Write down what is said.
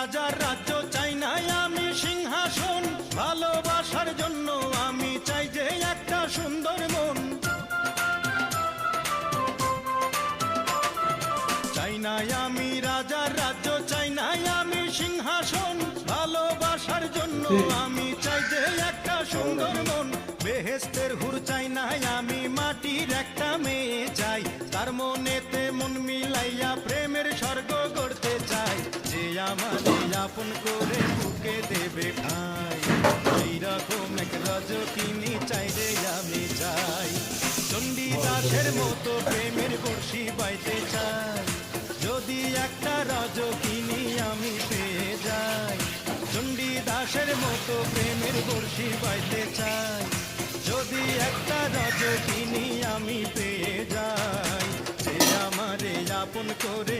রাজার রাজ্য চাই না আমি সিংহাসন, ভালোবাসার জন্য আমি চাই যে একটা সুন্দর মন। চাই না আমি রাজার রাজ্য, চাই না আমি সিংহাসন, ভালোবাসার জন্য আমি চাই যে একটা সুন্দর মন। বেহেশতের হুর চাই না আমি, মাটির একটা মেয়ে চাই, তার মনেতে মন মিলাইয়া প্রেমের স্বর্গ গড়তে চাই। যে আমারে আপন করে বুকে দেবে ঠাই, এইরকম এক রজকিনী চাই রে আমি চাই। চণ্ডীদাসের মতো প্রেমের বর্ষি বাইতে চাই, যদি একটা রজকিনী আমি পেয়ে যাই। চণ্ডীদাসের মতো প্রেমের বর্ষি বাইতে চাই, যদি একটা রজকিনী আমি পেয়ে যাই। যে আমারে আপন করে